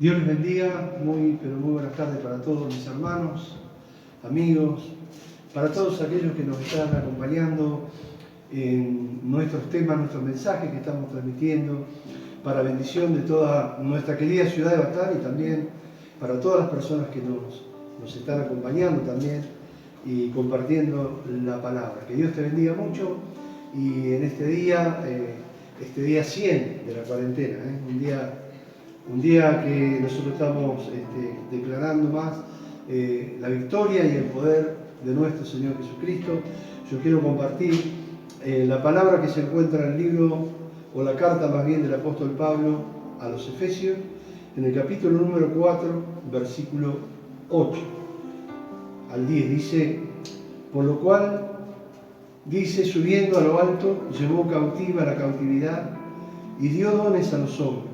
Dios les bendiga, muy buenas tardes para todos mis hermanos, amigos, para todos aquellos que nos están acompañando en nuestros temas, nuestros mensajes que estamos transmitiendo, para bendición de toda nuestra querida ciudad de Batán y también para todas las personas que nos están acompañando también y compartiendo la palabra. Que Dios te bendiga mucho y en este día 100 de la cuarentena, un día que nosotros estamos declarando más la victoria y el poder de nuestro Señor Jesucristo. Yo quiero compartir la palabra que se encuentra en el libro, o la carta más bien del apóstol Pablo a los Efesios, en el capítulo número 4, versículo 8 al 10. Dice: por lo cual, dice, subiendo a lo alto, llevó cautiva la cautividad y dio dones a los hombres.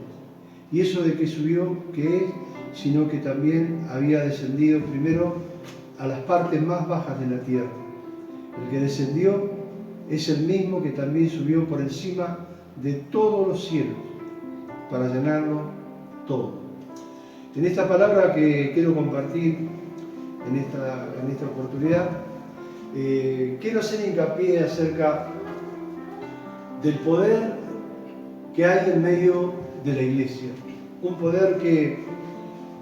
Y eso de que subió, ¿qué es? Sino que también había descendido primero a las partes más bajas de la tierra. El que descendió es el mismo que también subió por encima de todos los cielos para llenarlo todo. En esta palabra que quiero compartir en esta oportunidad, quiero hacer hincapié acerca del poder que hay en medio de la iglesia. Un poder que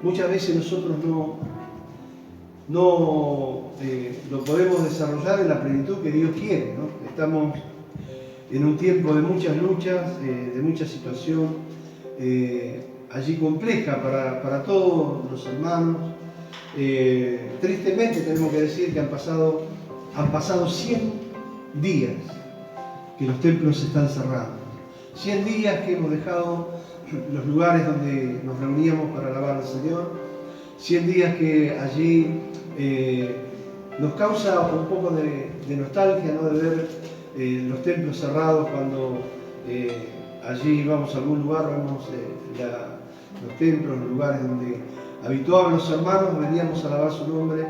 muchas veces nosotros no lo podemos desarrollar en la plenitud que Dios quiere, ¿no? Estamos en un tiempo de muchas luchas, de mucha situación allí compleja para todos los hermanos. Tristemente tenemos que decir que han pasado 100 días que los templos están cerrados. 100 días que hemos dejado los lugares donde nos reuníamos para alabar al Señor. 100 días que allí nos causa un poco de nostalgia, ¿no? De ver los templos cerrados cuando allí vamos a algún lugar, vemos los templos, los lugares donde habituaban los hermanos, veníamos a alabar su nombre.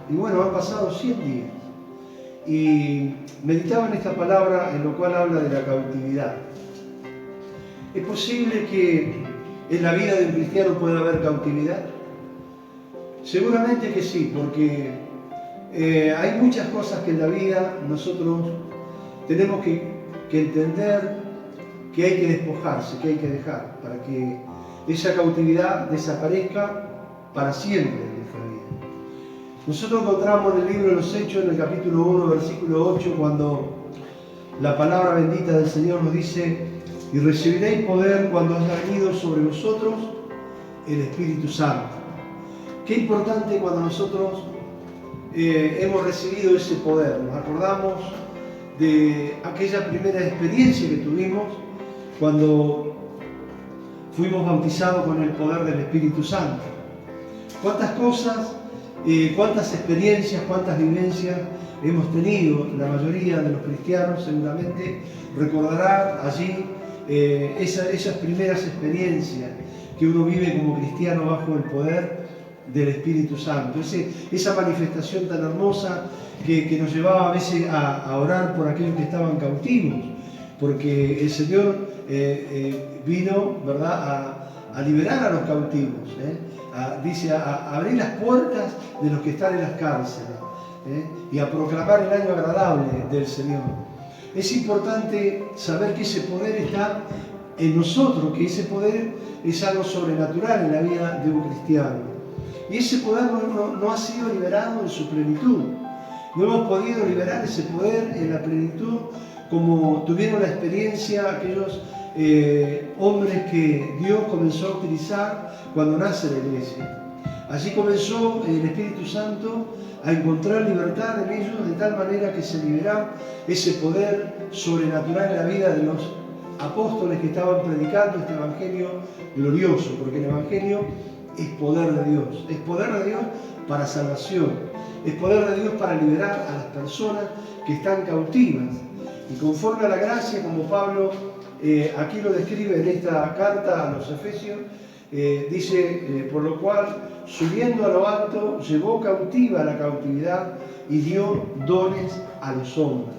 Y bueno, han pasado 100 días. Y meditaba en esta palabra, en lo cual habla de la cautividad. ¿Es posible que en la vida de un cristiano pueda haber cautividad? Seguramente que sí, porque hay muchas cosas que en la vida nosotros tenemos que entender que hay que despojarse, que hay que dejar, para que esa cautividad desaparezca para siempre de nuestra vida. Nosotros encontramos en el libro de los Hechos, en el capítulo 1, versículo 8, cuando la palabra bendita del Señor nos dice: y recibiréis poder cuando haya venido sobre vosotros el Espíritu Santo. Qué importante cuando nosotros hemos recibido ese poder. Nos acordamos de aquella primera experiencia que tuvimos cuando fuimos bautizados con el poder del Espíritu Santo. Cuántas cosas, cuántas experiencias, cuántas vivencias hemos tenido. La mayoría de los cristianos seguramente recordará allí esas primeras experiencias que uno vive como cristiano bajo el poder del Espíritu Santo, esa manifestación tan hermosa que nos llevaba a veces a orar por aquellos que estaban cautivos, porque el Señor vino, ¿verdad?, a liberar a los cautivos, dice, a abrir las puertas de los que están en las cárceles, y a proclamar el año agradable del Señor. Es importante saber que ese poder está en nosotros, que ese poder es algo sobrenatural en la vida de un cristiano. Y ese poder no ha sido liberado en su plenitud. No hemos podido liberar ese poder en la plenitud como tuvieron la experiencia aquellos hombres que Dios comenzó a utilizar cuando nace la iglesia. Allí comenzó el Espíritu Santo a encontrar libertad en ellos de tal manera que se liberaba ese poder sobrenatural en la vida de los apóstoles que estaban predicando este evangelio glorioso, porque el evangelio es poder de Dios para salvación, es poder de Dios para liberar a las personas que están cautivas. Y conforme a la gracia, como Pablo aquí lo describe en esta carta a los Efesios, dice, por lo cual, subiendo a lo alto, llevó cautiva la cautividad y dio dones a los hombres.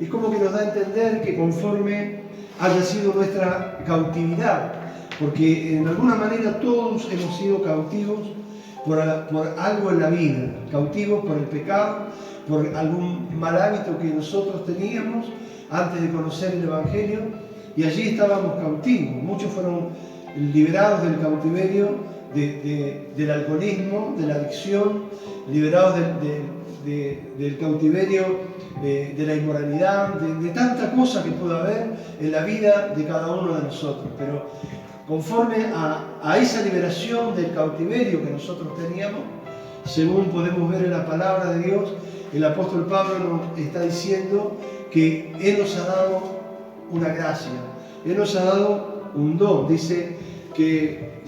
Es como que nos da a entender que conforme haya sido nuestra cautividad, porque en alguna manera todos hemos sido cautivos por algo en la vida, cautivos por el pecado, por algún mal hábito que nosotros teníamos antes de conocer el Evangelio, y allí estábamos cautivos. Muchos fueron liberados del cautiverio del alcoholismo, de la adicción, liberados del cautiverio de la inmoralidad, de tanta cosa que puede haber en la vida de cada uno de nosotros. Pero conforme a esa liberación del cautiverio que nosotros teníamos, según podemos ver en la palabra de Dios, el apóstol Pablo nos está diciendo que Él nos ha dado una gracia, Él nos ha dado un don. Dice que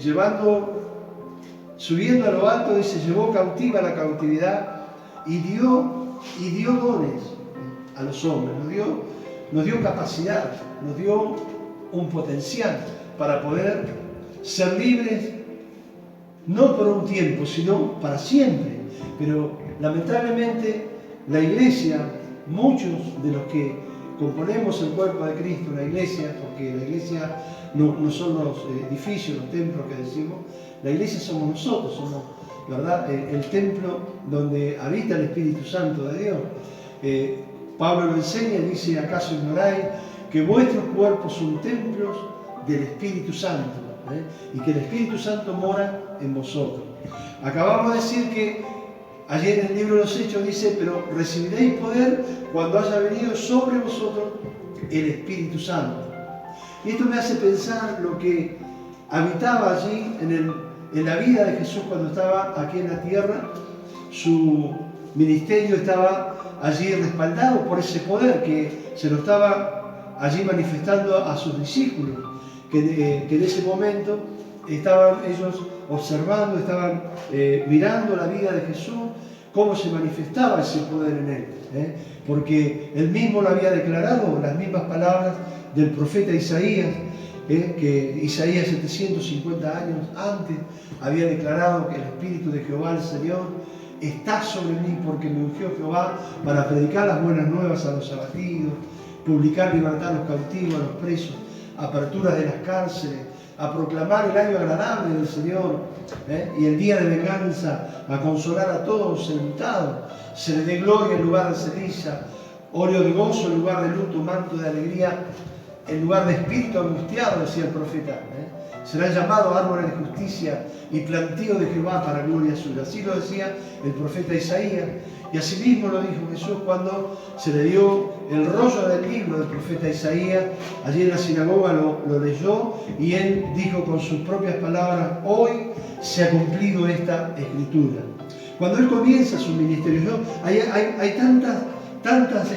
subiendo a lo alto, dice, llevó cautiva la cautividad y dio dones a los hombres, nos dio capacidad, nos dio un potencial para poder ser libres, no por un tiempo, sino para siempre. Pero lamentablemente la iglesia, muchos de los que componemos el cuerpo de Cristo, la iglesia, porque la iglesia no son los edificios, los templos que decimos, la iglesia somos nosotros, somos, ¿verdad?, el templo donde habita el Espíritu Santo de Dios. Pablo lo enseña y dice, ¿acaso ignoráis que vuestros cuerpos son templos del Espíritu Santo? Y que el Espíritu Santo mora en vosotros. Acabamos de decir que ayer en el libro de los Hechos dice, pero recibiréis poder cuando haya venido sobre vosotros el Espíritu Santo. Y esto me hace pensar lo que habitaba allí en la vida de Jesús cuando estaba aquí en la tierra. Su ministerio estaba allí respaldado por ese poder que se lo estaba allí manifestando a sus discípulos, que en ese momento estaban ellos observando, estaban mirando la vida de Jesús, cómo se manifestaba ese poder en él, porque él mismo lo había declarado, las mismas palabras del profeta Isaías, que Isaías 750 años antes había declarado que el Espíritu de Jehová el Señor está sobre mí porque me ungió Jehová para predicar las buenas nuevas a los abatidos, publicar libertad a los cautivos, a los presos, aperturas de las cárceles, a proclamar el año agradable del Señor, y el día de venganza, a consolar a todos enlutados. Se le dé gloria en lugar de ceniza, óleo de gozo en lugar de luto, manto de alegría en lugar de espíritu angustiado, decía el profeta. Será llamado árbol de justicia y plantío de Jehová para gloria suya. Así lo decía el profeta Isaías. Y asimismo lo dijo Jesús cuando se le dio el rollo del libro del profeta Isaías. Allí en la sinagoga lo leyó y él dijo con sus propias palabras, hoy se ha cumplido esta escritura. Cuando él comienza su ministerio, hay tantas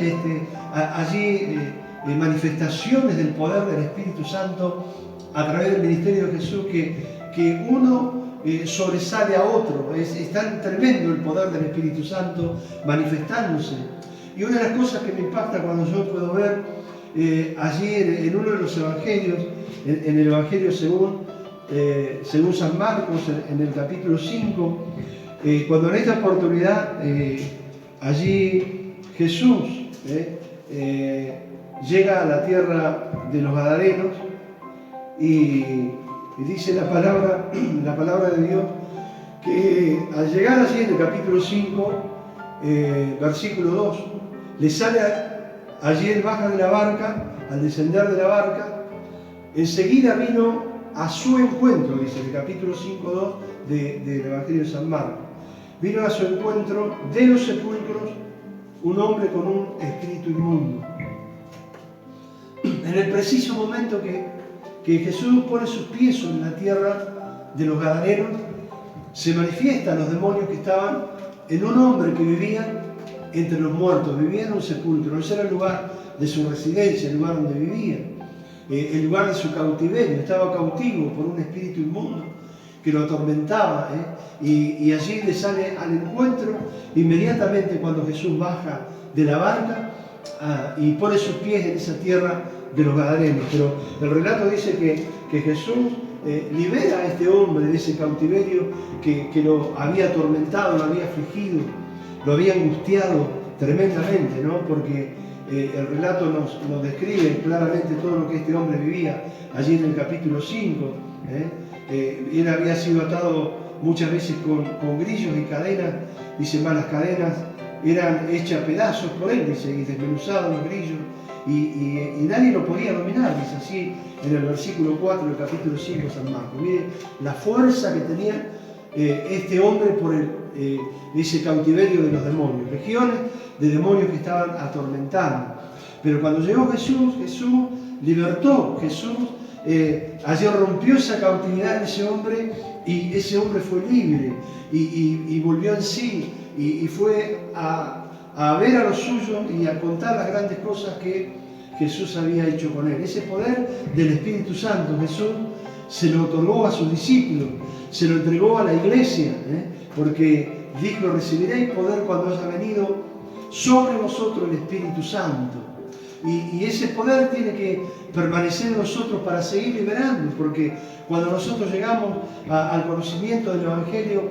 allí manifestaciones del poder del Espíritu Santo a través del ministerio de Jesús que uno sobresale a otro. Es tan tremendo el poder del Espíritu Santo manifestándose. Y una de las cosas que me impacta cuando yo puedo ver allí en uno de los evangelios, en el Evangelio según San Marcos, en el capítulo 5, cuando en esta oportunidad allí Jesús llega a la tierra de los Gadarenos y dice la palabra de Dios que al llegar allí en el capítulo 5, versículo 2, le sale allí él baja de la barca, al descender de la barca, enseguida vino a su encuentro, dice el capítulo 5.2 del Evangelio de San Marcos, vino a su encuentro de los sepulcros un hombre con un espíritu inmundo. En el preciso momento que Jesús pone sus pies sobre la tierra de los Gadarenos, se manifiestan los demonios que estaban en un hombre que vivía entre los muertos, vivía en un sepulcro. Ese era el lugar de su residencia, el lugar donde vivía, el lugar de su cautiverio. Estaba cautivo por un espíritu inmundo que lo atormentaba, y allí le sale al encuentro inmediatamente cuando Jesús baja de la barca y pone sus pies en esa tierra de los Gadarenos. Pero el relato dice que Jesús libera a este hombre de ese cautiverio que lo había atormentado, lo había afligido, lo había angustiado tremendamente, ¿no? Porque el relato nos describe claramente todo lo que este hombre vivía allí en el capítulo 5. Él había sido atado muchas veces con grillos y cadenas, dice, más las cadenas eran hechas pedazos por él, dice, y desmenuzados los grillos, y nadie lo podía dominar, dice así en el versículo 4 del capítulo 5 de San Marcos. Mire la fuerza que tenía este hombre por ese cautiverio de los demonios, legiones de demonios que estaban atormentando. Pero cuando llegó Jesús, Jesús libertó, Jesús allí rompió esa cautividad de ese hombre, y ese hombre fue libre y volvió en sí y fue a ver a los suyos y a contar las grandes cosas que Jesús había hecho con él. Ese poder del Espíritu Santo Jesús se lo otorgó a sus discípulos, se lo entregó a la iglesia, porque dijo: recibiréis poder cuando haya venido sobre vosotros el Espíritu Santo. Y ese poder tiene que permanecer en nosotros para seguir liberando, porque cuando nosotros llegamos al conocimiento del Evangelio,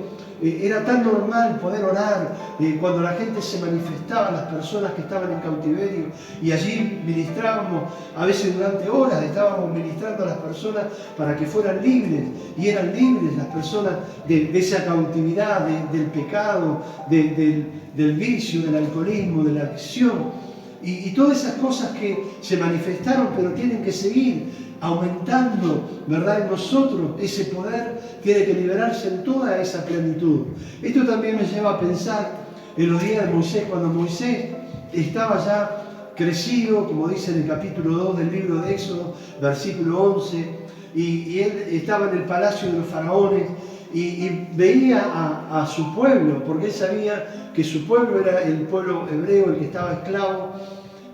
era tan normal poder orar, cuando la gente se manifestaba, las personas que estaban en cautiverio, y allí ministrábamos, a veces durante horas estábamos ministrando a las personas para que fueran libres, y eran libres las personas de esa cautividad, del pecado, del vicio, del alcoholismo, de la adicción. Y todas esas cosas que se manifestaron, pero tienen que seguir aumentando, ¿verdad? En nosotros ese poder tiene que liberarse en toda esa plenitud. Esto también me lleva a pensar en los días de Moisés, cuando Moisés estaba ya crecido, como dice en el capítulo 2 del libro de Éxodo, versículo 11, y él estaba en el palacio de los faraones, y veía a su pueblo, porque él sabía que su pueblo era el pueblo hebreo, el que estaba esclavo,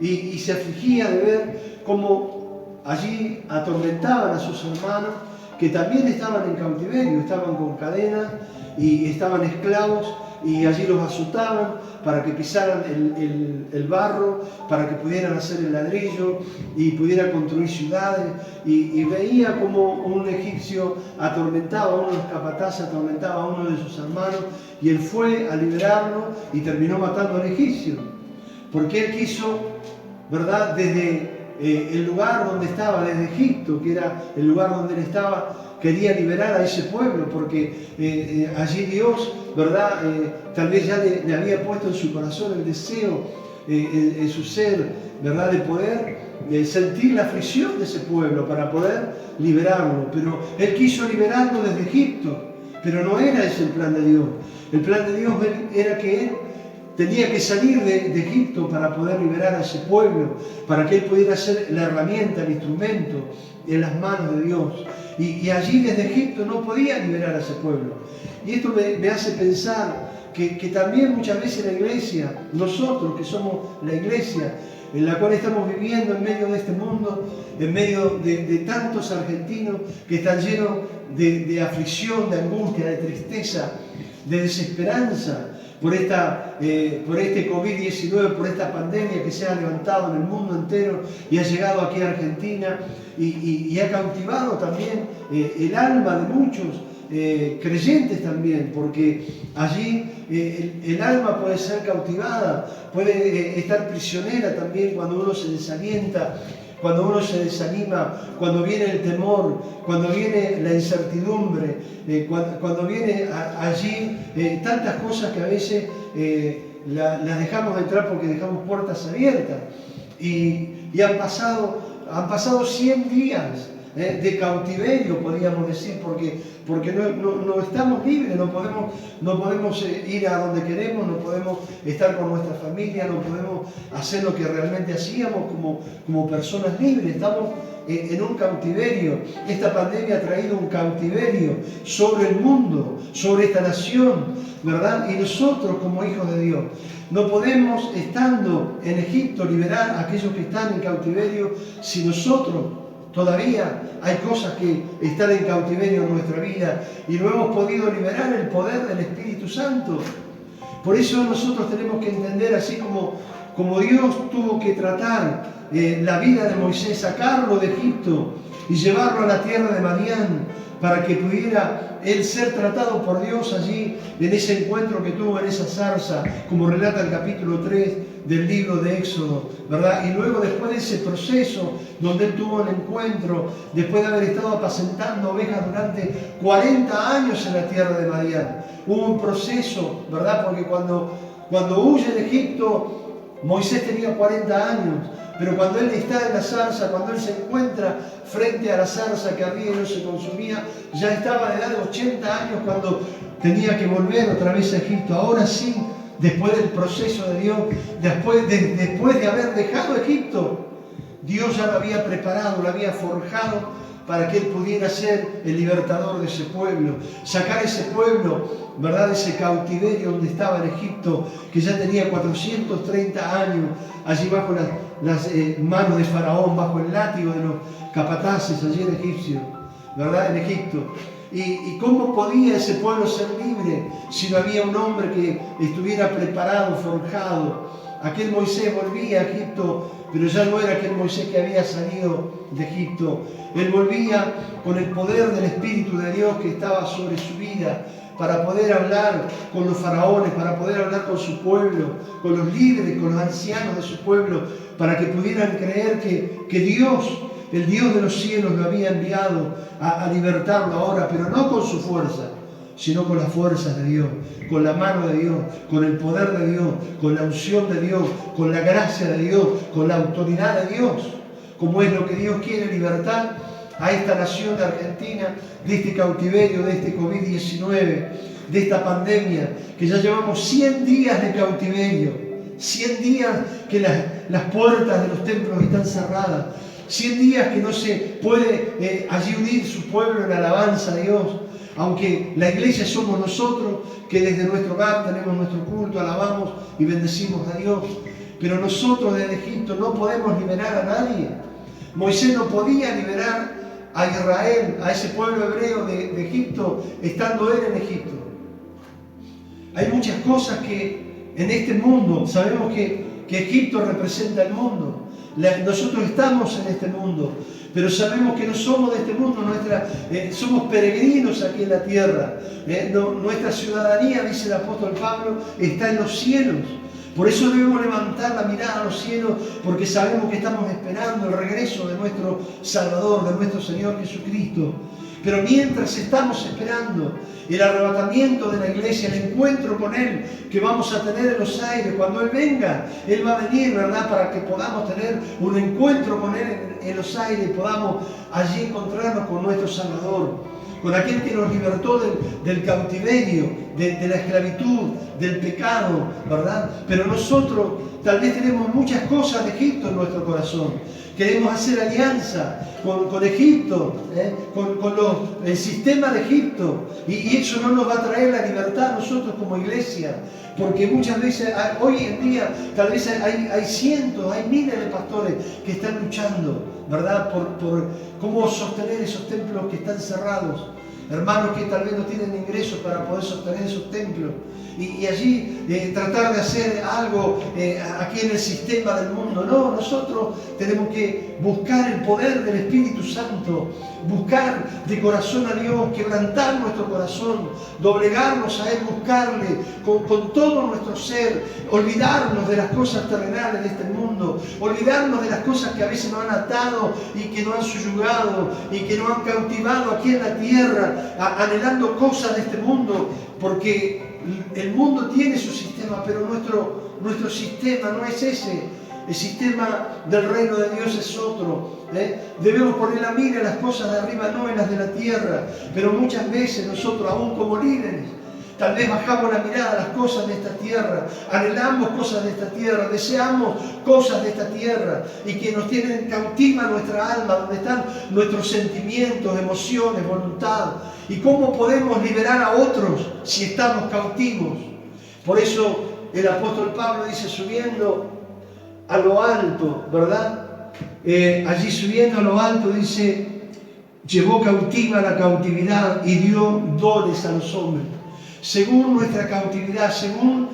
y se afligía de ver cómo allí atormentaban a sus hermanos, que también estaban en cautiverio, estaban con cadenas y estaban esclavos, y allí los azotaban para que pisaran el barro, para que pudieran hacer el ladrillo y pudieran construir ciudades, y veía como un egipcio atormentaba a uno de los capataces, atormentaba a uno de sus hermanos, y él fue a liberarlo y terminó matando al egipcio, porque él quiso, ¿verdad?, desde el lugar donde estaba, desde Egipto, que era el lugar donde él estaba, quería liberar a ese pueblo, porque allí Dios, ¿verdad?, tal vez ya le había puesto en su corazón el deseo, en su ser, ¿verdad?, de poder sentir la aflicción de ese pueblo para poder liberarlo. Pero él quiso liberarlo desde Egipto, pero no era ese el plan de Dios. El plan de Dios era que él tenía que salir de Egipto para poder liberar a ese pueblo, para que él pudiera ser la herramienta, el instrumento en las manos de Dios. Y allí desde Egipto no podía liberar a ese pueblo. Y esto me hace pensar que también muchas veces la iglesia, nosotros que somos la iglesia, en la cual estamos viviendo en medio de este mundo, en medio de tantos argentinos que están llenos de aflicción, de angustia, de tristeza, de desesperanza, por este COVID-19, por esta pandemia que se ha levantado en el mundo entero y ha llegado aquí a Argentina y ha cautivado también el alma de muchos creyentes también, porque allí el alma puede ser cautivada, puede estar prisionera también cuando uno se desalienta, cuando uno se desanima, cuando viene el temor, cuando viene la incertidumbre, cuando viene allí tantas cosas que a veces las dejamos entrar porque dejamos puertas abiertas. Y han pasado 100 días de cautiverio, podríamos decir, porque no estamos libres, no podemos ir a donde queremos, no podemos estar con nuestra familia, no podemos hacer lo que realmente hacíamos como personas libres. Estamos en un cautiverio. Esta pandemia ha traído un cautiverio sobre el mundo, sobre esta nación, ¿verdad? Y nosotros como hijos de Dios no podemos, estando en Egipto, liberar a aquellos que están en cautiverio si nosotros todavía hay cosas que están en cautiverio en nuestra vida y no hemos podido liberar el poder del Espíritu Santo. Por eso nosotros tenemos que entender, así como Dios tuvo que tratar la vida de Moisés, sacarlo de Egipto y llevarlo a la tierra de Madián para que pudiera él ser tratado por Dios allí, en ese encuentro que tuvo en esa zarza, como relata el capítulo 3 del libro de Éxodo, ¿verdad? Y luego después de ese proceso donde él tuvo el encuentro, después de haber estado apacentando ovejas durante 40 años en la tierra de Madián, hubo un proceso, ¿verdad? Porque cuando huye de Egipto, Moisés tenía 40 años, pero cuando él está en la zarza, cuando él se encuentra frente a la zarza que ardía y no se consumía, ya estaba de edad de 80 años cuando tenía que volver otra vez a Egipto. Ahora sí, después del proceso de Dios, después de haber dejado Egipto, Dios ya lo había preparado, lo había forjado para que él pudiera ser el libertador de ese pueblo, sacar ese pueblo, ¿verdad?, de ese cautiverio donde estaba en Egipto, que ya tenía 430 años, allí bajo las manos de Faraón, bajo el látigo de los capataces allí en Egipcio, ¿verdad?, en Egipto. ¿Y cómo podía ese pueblo ser libre si no había un hombre que estuviera preparado, forjado? Aquel Moisés volvía a Egipto, pero ya no era aquel Moisés que había salido de Egipto. Él volvía con el poder del Espíritu de Dios que estaba sobre su vida, para poder hablar con los faraones, para poder hablar con su pueblo, con los líderes, con los ancianos de su pueblo, para que pudieran creer que Dios, el Dios de los cielos, lo había enviado a libertarlo ahora, pero no con su fuerza, sino con las fuerzas de Dios, con la mano de Dios, con el poder de Dios, con la unción de Dios, con la gracia de Dios, con la autoridad de Dios, como es lo que Dios quiere libertar a esta nación de Argentina, de este cautiverio, de este COVID-19, de esta pandemia, que ya llevamos 100 días de cautiverio, 100 días que las puertas de los templos están cerradas, 100 días que no se puede allí unir su pueblo en alabanza a Dios, aunque la iglesia somos nosotros, que desde nuestro hogar tenemos nuestro culto, alabamos y bendecimos a Dios, pero nosotros desde Egipto no podemos liberar a nadie. Moisés no podía liberar a Israel, a ese pueblo hebreo de Egipto, estando él en Egipto. Hay muchas cosas que en este mundo, sabemos que Egipto representa el mundo. Nosotros estamos en este mundo, pero sabemos que no somos de este mundo, somos peregrinos aquí en la tierra. Nuestra ciudadanía, dice el apóstol Pablo, está en los cielos. Por eso debemos levantar la mirada a los cielos, porque sabemos que estamos esperando el regreso de nuestro Salvador, de nuestro Señor Jesucristo. Pero mientras estamos esperando el arrebatamiento de la iglesia, el encuentro con Él que vamos a tener en los aires, cuando Él venga, Él va a venir, ¿verdad?, para que podamos tener un encuentro con Él en los aires y podamos allí encontrarnos con nuestro Salvador, con aquel que nos libertó del cautiverio, de la esclavitud, del pecado, ¿verdad? Pero nosotros tal vez tenemos muchas cosas de Egipto en nuestro corazón. Queremos hacer alianza con Egipto, con el sistema de Egipto, y eso no nos va a traer la libertad a nosotros como iglesia, porque muchas veces, hoy en día, tal vez hay cientos, hay miles de pastores que están luchando, ¿verdad?, por cómo sostener esos templos que están cerrados. Hermanos que tal vez no tienen ingresos para poder sostener esos templos. Y allí tratar de hacer algo aquí en el sistema del mundo. No, nosotros tenemos que buscar el poder del Espíritu Santo, buscar de corazón a Dios, quebrantar nuestro corazón, doblegarnos a Él, buscarle con todo nuestro ser, olvidarnos de las cosas terrenales de este mundo, olvidarnos de las cosas que a veces nos han atado y que nos han subyugado y que nos han cautivado aquí en la tierra, anhelando cosas de este mundo, porque el mundo tiene su sistema, pero nuestro sistema no es ese. El sistema del reino de Dios es otro. Debemos poner la mira en las cosas de arriba, no en las de la tierra. Pero muchas veces nosotros, aún como líderes, tal vez bajamos la mirada a las cosas de esta tierra, anhelamos cosas de esta tierra, deseamos cosas de esta tierra y que nos tienen cautiva nuestra alma, donde están nuestros sentimientos, emociones, voluntad. ¿Y cómo podemos liberar a otros si estamos cautivos? Por eso el apóstol Pablo dice, subiendo a lo alto, ¿verdad? Allí subiendo a lo alto dice, llevó cautiva la cautividad y dio dones a los hombres. Según nuestra cautividad, según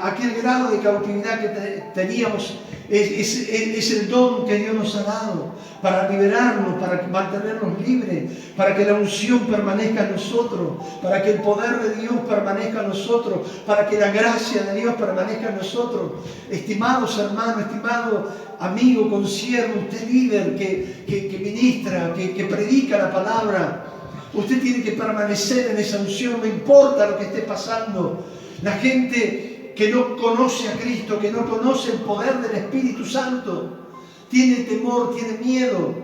aquel grado de cautividad que teníamos es el don que Dios nos ha dado para liberarnos, para mantenernos libres, para que la unción permanezca en nosotros, para que el poder de Dios permanezca en nosotros, para que la gracia de Dios permanezca en nosotros. Estimados hermanos, estimado amigo, consiervo, usted líder que ministra, que predica la palabra, usted tiene que permanecer en esa unción, no importa lo que esté pasando. La gente que no conoce a Cristo, que no conoce el poder del Espíritu Santo, tiene temor, tiene miedo,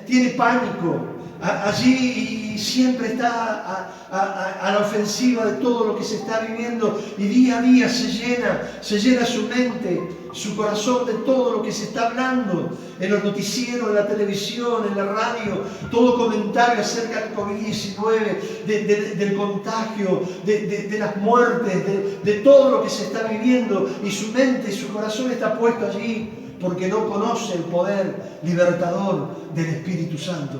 tiene pánico. Allí siempre está a la ofensiva de todo lo que se está viviendo, y día a día se llena su mente, su corazón de todo lo que se está hablando en los noticieros, en la televisión, en la radio, todo comentario acerca del COVID-19, del contagio, de las muertes, de todo lo que se está viviendo, y su mente, su corazón está puesto allí porque no conoce el poder libertador del Espíritu Santo.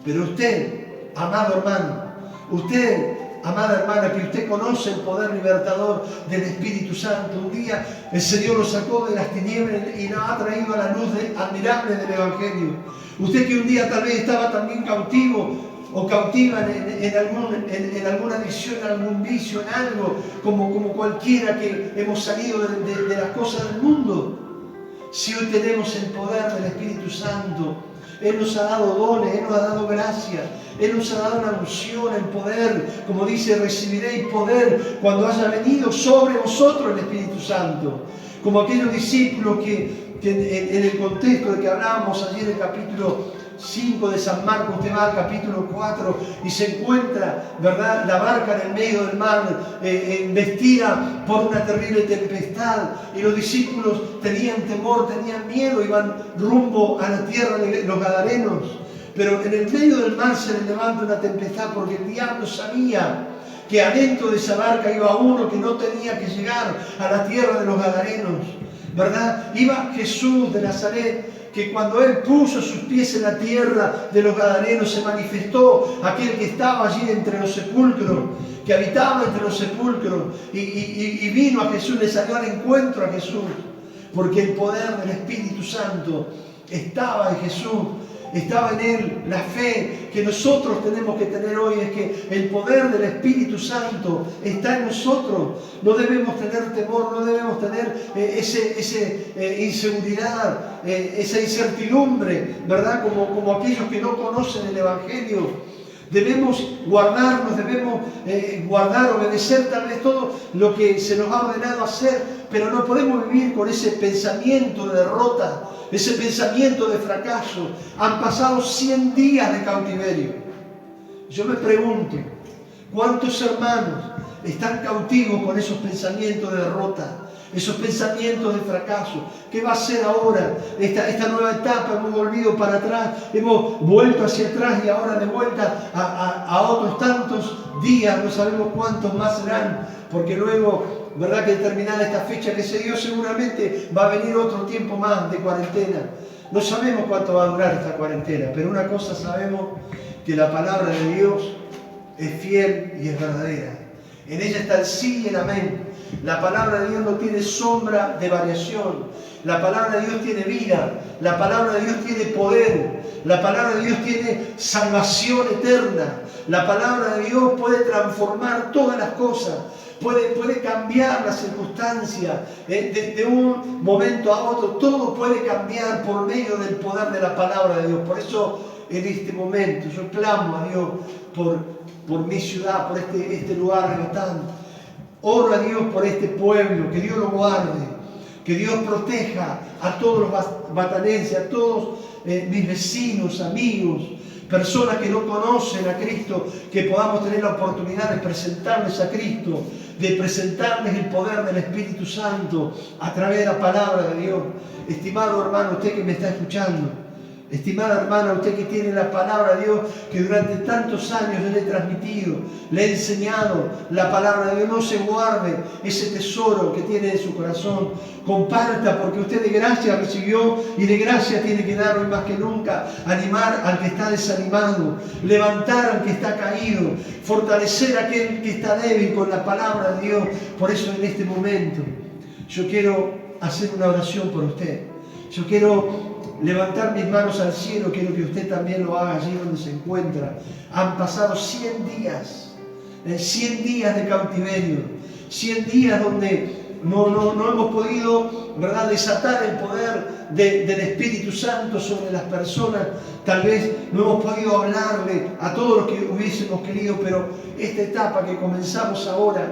Pero usted, amado hermano, usted, amada hermana, que usted conoce el poder libertador del Espíritu Santo, un día el Señor lo sacó de las tinieblas y lo ha traído a la luz admirable del Evangelio. Usted que un día tal vez estaba también cautivo o cautiva en alguna adicción, en algún vicio, en algo, como cualquiera que hemos salido de las cosas del mundo. Si hoy tenemos el poder del Espíritu Santo, Él nos ha dado dones, Él nos ha dado gracia, Él nos ha dado una unción, el poder, como dice, recibiréis poder cuando haya venido sobre vosotros el Espíritu Santo. Como aquellos discípulos que en el contexto de que hablábamos ayer en el capítulo 5 de San Marcos, usted va al capítulo 4 y se encuentra, ¿verdad?, la barca en el medio del mar, embestida por una terrible tempestad, y los discípulos tenían temor, tenían miedo, iban rumbo a la tierra de los Gadarenos. Pero en el medio del mar se les levanta una tempestad, porque el diablo sabía que adentro de esa barca iba uno que no tenía que llegar a la tierra de los Gadarenos, ¿verdad? Iba Jesús de Nazaret, que cuando Él puso sus pies en la tierra de los Gadarenos se manifestó aquel que estaba allí entre los sepulcros, que habitaba entre los sepulcros, y vino a Jesús, le salió al encuentro a Jesús, porque el poder del Espíritu Santo estaba en Jesús, estaba en Él. La fe que nosotros tenemos que tener hoy es que el poder del Espíritu Santo está en nosotros. No debemos tener temor, no debemos tener inseguridad, esa incertidumbre, ¿verdad? Como aquellos que no conocen el Evangelio. Debemos guardarnos, debemos guardar, obedecer tal vez todo lo que se nos ha ordenado hacer, pero no podemos vivir con ese pensamiento de derrota, ese pensamiento de fracaso. Han pasado 100 días de cautiverio. Yo me pregunto, ¿cuántos hermanos están cautivos con esos pensamientos de derrota, esos pensamientos de fracaso? ¿Qué va a ser ahora esta nueva etapa? Hemos volvido para atrás, hemos vuelto hacia atrás y ahora de vuelta a otros tantos días, no sabemos cuántos más serán, porque luego, ¿verdad?, que terminada esta fecha que se dio, seguramente va a venir otro tiempo más de cuarentena. No sabemos cuánto va a durar esta cuarentena, pero una cosa sabemos, que la palabra de Dios es fiel y es verdadera. En ella está el sí y el amén. La palabra de Dios no tiene sombra de variación. La palabra de Dios tiene vida. La palabra de Dios tiene poder. La palabra de Dios tiene salvación eterna. La palabra de Dios puede transformar todas las cosas. Puede cambiar las circunstancias de un momento a otro. Todo puede cambiar por medio del poder de la palabra de Dios. Por eso en este momento yo clamo a Dios por mi ciudad, por este lugar de Batán. Oro a Dios por este pueblo, que Dios lo guarde, que Dios proteja a todos los batanenses, a todos mis vecinos, amigos, personas que no conocen a Cristo, que podamos tener la oportunidad de presentarles a Cristo, de presentarles el poder del Espíritu Santo a través de la palabra de Dios. Estimado hermano, usted que me está escuchando, Estimada hermana, usted que tiene la palabra de Dios, que durante tantos años yo le he transmitido, le he enseñado la palabra de Dios, no se guarde ese tesoro que tiene en su corazón. Comparta, porque usted de gracia recibió y de gracia tiene que dar hoy más que nunca. Animar al que está desanimado, levantar al que está caído, fortalecer a aquel que está débil con la palabra de Dios. Por eso en este momento yo quiero hacer una oración por usted. Yo quiero levantar mis manos al cielo, quiero que usted también lo haga allí donde se encuentra. Han pasado 100 días, 100 días de cautiverio, 100 días donde no hemos podido, ¿verdad?, desatar el poder del Espíritu Santo sobre las personas. Tal vez no hemos podido hablarle a todos los que hubiésemos querido, pero esta etapa que comenzamos ahora,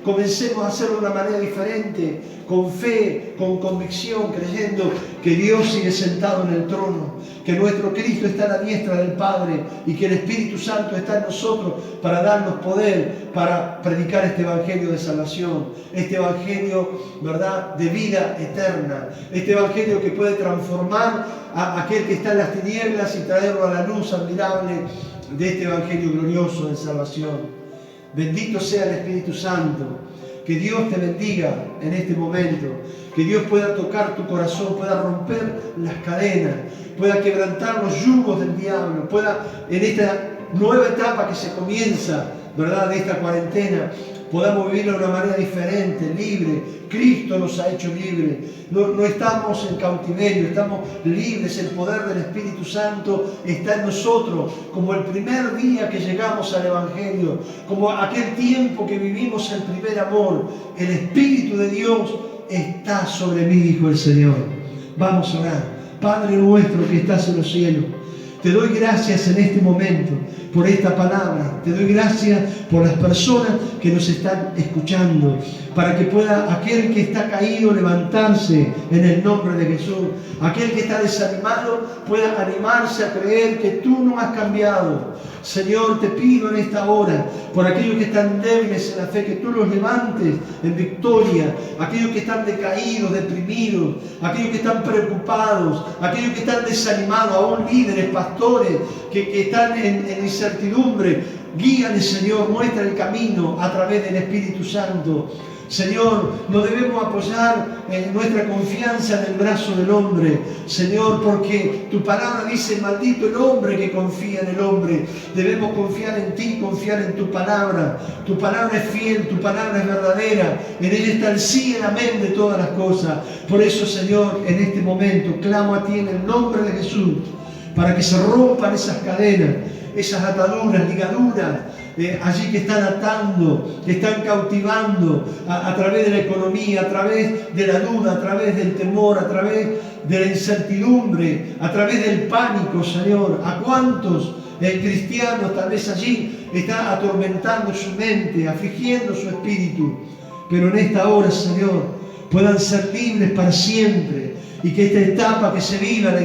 comencemos a hacerlo de una manera diferente, con fe, con convicción, creyendo que Dios sigue sentado en el trono, que nuestro Cristo está a la diestra del Padre y que el Espíritu Santo está en nosotros para darnos poder para predicar este evangelio de salvación, este evangelio, ¿verdad?, de vida eterna, este evangelio que puede transformar a aquel que está en las tinieblas y traerlo a la luz admirable de este evangelio glorioso de salvación. Bendito sea el Espíritu Santo. Que Dios te bendiga en este momento. Que Dios pueda tocar tu corazón, pueda romper las cadenas, pueda quebrantar los yugos del diablo, pueda en esta nueva etapa que se comienza, ¿verdad?, de esta cuarentena, podamos vivirlo de una manera diferente, libre. Cristo nos ha hecho libres. No estamos en cautiverio, estamos libres. El poder del Espíritu Santo está en nosotros, como el primer día que llegamos al Evangelio, como aquel tiempo que vivimos el primer amor. El Espíritu de Dios está sobre mí, dijo el Señor. Vamos a orar. Padre nuestro que estás en los cielos, te doy gracias en este momento por esta palabra. Te doy gracias por las personas que nos están escuchando, para que pueda aquel que está caído levantarse en el nombre de Jesús. Aquel que está desanimado pueda animarse a creer que tú no has cambiado. Señor, te pido en esta hora por aquellos que están débiles en la fe, que tú los levantes en victoria. Aquellos que están decaídos, deprimidos, aquellos que están preocupados, aquellos que están desanimados, aún líderes, pastores que están en incertidumbre. Guíales, Señor, muestra el camino a través del Espíritu Santo. Señor, no debemos apoyar nuestra confianza en el brazo del hombre, Señor, porque tu palabra dice: maldito el hombre que confía en el hombre. Debemos confiar en ti, confiar en tu palabra. Tu palabra es fiel, tu palabra es verdadera. En ella está el sí y el amén de todas las cosas. Por eso, Señor, en este momento clamo a ti en el nombre de Jesús, para que se rompan esas cadenas, esas ataduras, ligaduras, allí que están atando, que están cautivando a través de la economía, a través de la duda, a través del temor, a través de la incertidumbre, a través del pánico, Señor. ¿A cuántos cristianos tal vez allí está atormentando su mente, afligiendo su espíritu? Pero en esta hora, Señor, puedan ser libres para siempre, y que esta etapa que se viva en la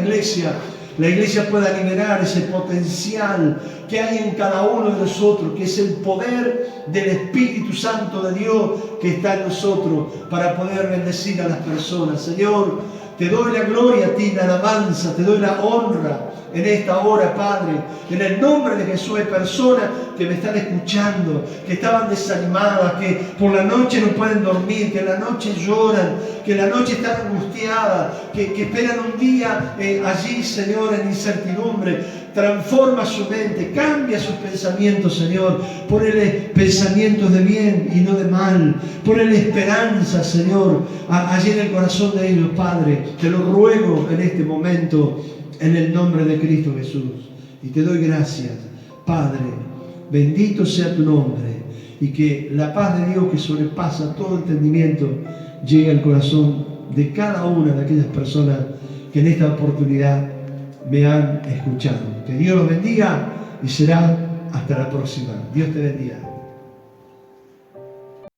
iglesia pueda liberar ese potencial que hay en cada uno de nosotros, que es el poder del Espíritu Santo de Dios que está en nosotros para poder bendecir a las personas. Señor, te doy la gloria a ti, la alabanza, te doy la honra en esta hora, Padre. En el nombre de Jesús, hay personas que me están escuchando, que estaban desanimadas, que por la noche no pueden dormir, que en la noche lloran, que en la noche están angustiadas, que esperan un día allí, Señor, en incertidumbre. Transforma su mente, cambia sus pensamientos, Señor. Ponele pensamientos de bien y no de mal. Ponele esperanza, Señor, allí en el corazón de ellos, Padre. Te lo ruego en este momento, en el nombre de Cristo Jesús. Y te doy gracias, Padre. Bendito sea tu nombre. Y que la paz de Dios, que sobrepasa todo entendimiento, llegue al corazón de cada una de aquellas personas que en esta oportunidad me han escuchado. Que Dios los bendiga y será hasta la próxima. Dios te bendiga.